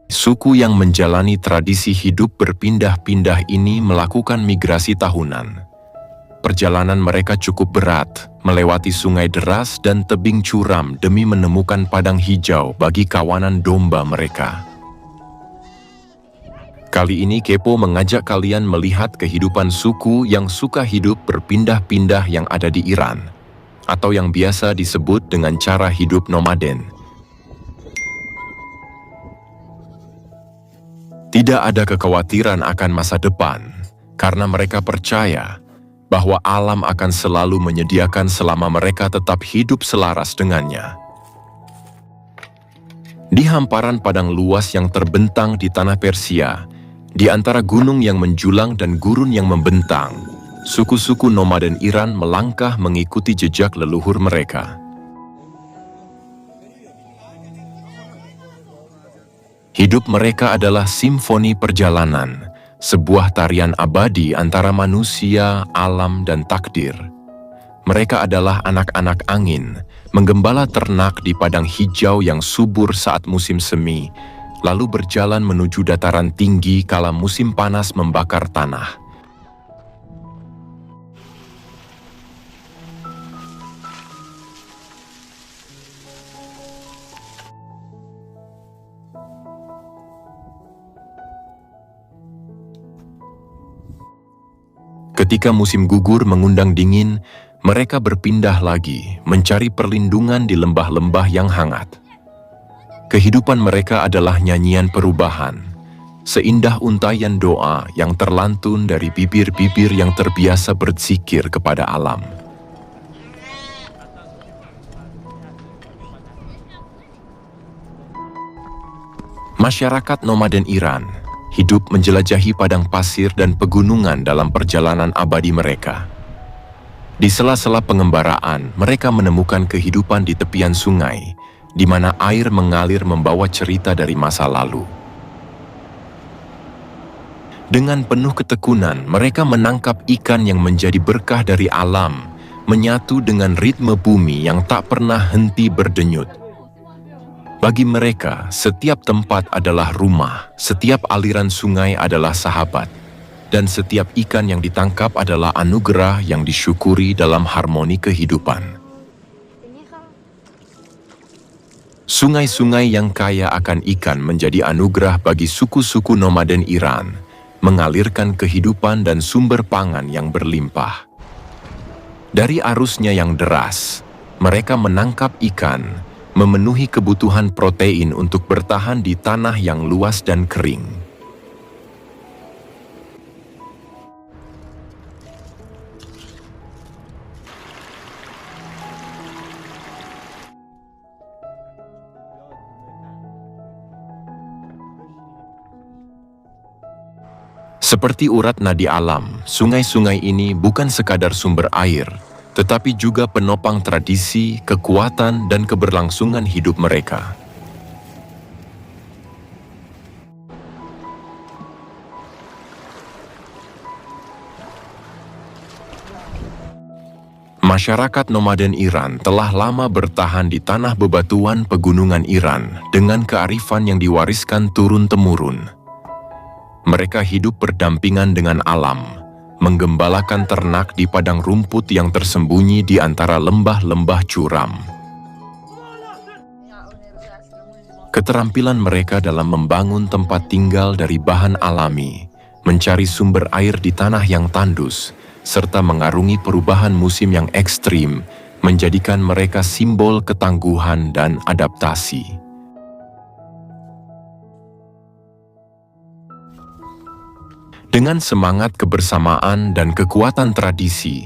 Suku yang menjalani tradisi hidup berpindah-pindah ini melakukan migrasi tahunan. Perjalanan mereka cukup berat, melewati sungai deras dan tebing curam demi menemukan padang hijau bagi kawanan domba mereka. Kali ini Kepo mengajak kalian melihat kehidupan suku yang suka hidup berpindah-pindah yang ada di Iran, atau yang biasa disebut dengan cara hidup nomaden. Tidak ada kekhawatiran akan masa depan, karena mereka percaya bahwa alam akan selalu menyediakan selama mereka tetap hidup selaras dengannya. Di hamparan padang luas yang terbentang di tanah Persia, di antara gunung yang menjulang dan gurun yang membentang, suku-suku nomaden Iran melangkah mengikuti jejak leluhur mereka. Hidup mereka adalah simfoni perjalanan, sebuah tarian abadi antara manusia, alam, dan takdir. Mereka adalah anak-anak angin, menggembala ternak di padang hijau yang subur saat musim semi, lalu berjalan menuju dataran tinggi kala musim panas membakar tanah. Ketika musim gugur mengundang dingin, mereka berpindah lagi, mencari perlindungan di lembah-lembah yang hangat. Kehidupan mereka adalah nyanyian perubahan, seindah untaian doa yang terlantun dari bibir-bibir yang terbiasa berzikir kepada alam. Masyarakat nomaden Iran hidup menjelajahi padang pasir dan pegunungan dalam perjalanan abadi mereka. Di sela-sela pengembaraan, mereka menemukan kehidupan di tepian sungai, di mana air mengalir membawa cerita dari masa lalu. Dengan penuh ketekunan, mereka menangkap ikan yang menjadi berkah dari alam, menyatu dengan ritme bumi yang tak pernah henti berdenyut. Bagi mereka, setiap tempat adalah rumah, setiap aliran sungai adalah sahabat, dan setiap ikan yang ditangkap adalah anugerah yang disyukuri dalam harmoni kehidupan. Sungai-sungai yang kaya akan ikan menjadi anugerah bagi suku-suku nomaden Iran, mengalirkan kehidupan dan sumber pangan yang berlimpah. Dari arusnya yang deras, mereka menangkap ikan, memenuhi kebutuhan protein untuk bertahan di tanah yang luas dan kering. Seperti urat nadi alam, sungai-sungai ini bukan sekadar sumber air, tetapi juga penopang tradisi, kekuatan, dan keberlangsungan hidup mereka. Masyarakat nomaden Iran telah lama bertahan di tanah bebatuan pegunungan Iran dengan kearifan yang diwariskan turun-temurun. Mereka hidup berdampingan dengan alam, menggembalakan ternak di padang rumput yang tersembunyi di antara lembah-lembah curam. Keterampilan mereka dalam membangun tempat tinggal dari bahan alami, mencari sumber air di tanah yang tandus, serta mengarungi perubahan musim yang ekstrim, menjadikan mereka simbol ketangguhan dan adaptasi. Dengan semangat kebersamaan dan kekuatan tradisi,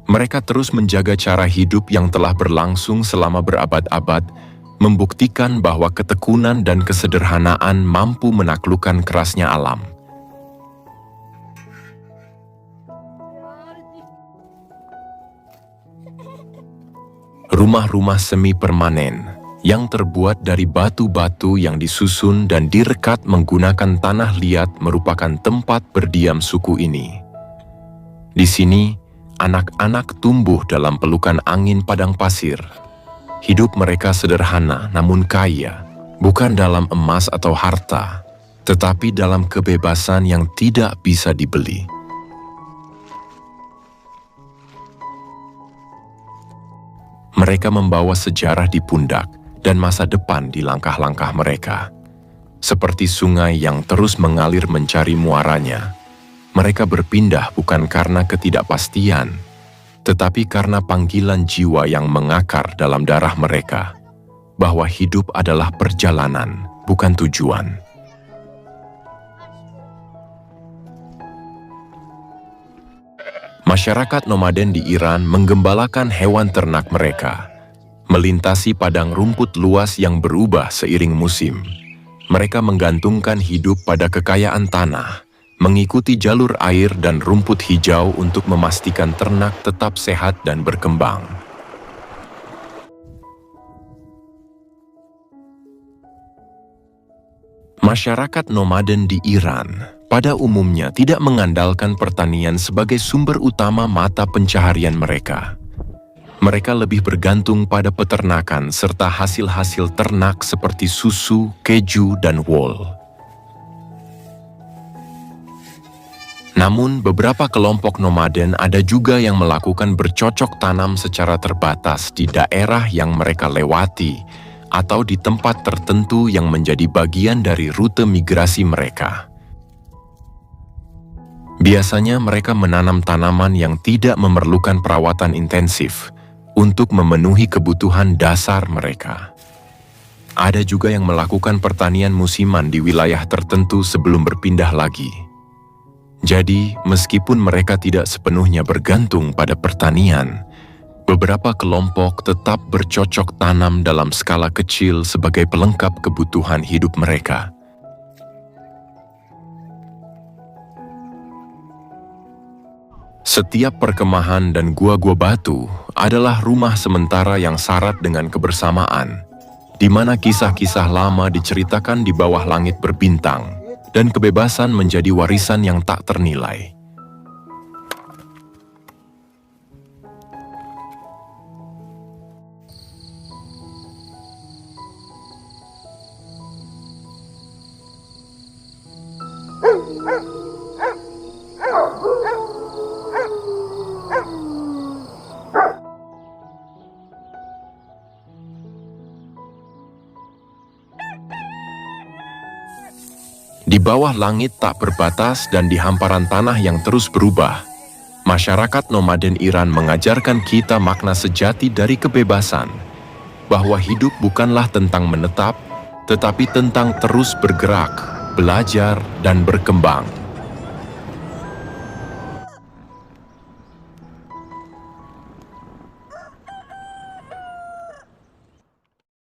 mereka terus menjaga cara hidup yang telah berlangsung selama berabad-abad, membuktikan bahwa ketekunan dan kesederhanaan mampu menaklukkan kerasnya alam. Rumah-rumah semi permanen yang terbuat dari batu-batu yang disusun dan direkat menggunakan tanah liat merupakan tempat berdiam suku ini. Di sini, anak-anak tumbuh dalam pelukan angin padang pasir. Hidup mereka sederhana namun kaya, bukan dalam emas atau harta, tetapi dalam kebebasan yang tidak bisa dibeli. Mereka membawa sejarah di pundak dan masa depan di langkah-langkah mereka. Seperti sungai yang terus mengalir mencari muaranya, mereka berpindah bukan karena ketidakpastian, tetapi karena panggilan jiwa yang mengakar dalam darah mereka, bahwa hidup adalah perjalanan, bukan tujuan. Masyarakat nomaden di Iran menggembalakan hewan ternak mereka, melintasi padang rumput luas yang berubah seiring musim. Mereka menggantungkan hidup pada kekayaan tanah, mengikuti jalur air dan rumput hijau untuk memastikan ternak tetap sehat dan berkembang. Masyarakat nomaden di Iran pada umumnya tidak mengandalkan pertanian sebagai sumber utama mata pencaharian mereka. Mereka lebih bergantung pada peternakan serta hasil-hasil ternak seperti susu, keju, dan wol. Namun, beberapa kelompok nomaden ada juga yang melakukan bercocok tanam secara terbatas di daerah yang mereka lewati atau di tempat tertentu yang menjadi bagian dari rute migrasi mereka. Biasanya mereka menanam tanaman yang tidak memerlukan perawatan intensif untuk memenuhi kebutuhan dasar mereka. Ada juga yang melakukan pertanian musiman di wilayah tertentu sebelum berpindah lagi. Jadi, meskipun mereka tidak sepenuhnya bergantung pada pertanian, beberapa kelompok tetap bercocok tanam dalam skala kecil sebagai pelengkap kebutuhan hidup mereka. Setiap perkemahan dan gua-gua batu adalah rumah sementara yang syarat dengan kebersamaan, di mana kisah-kisah lama diceritakan di bawah langit berbintang, dan kebebasan menjadi warisan yang tak ternilai. Di bawah langit tak berbatas dan di hamparan tanah yang terus berubah, masyarakat nomaden Iran mengajarkan kita makna sejati dari kebebasan, bahwa hidup bukanlah tentang menetap, tetapi tentang terus bergerak, belajar, dan berkembang.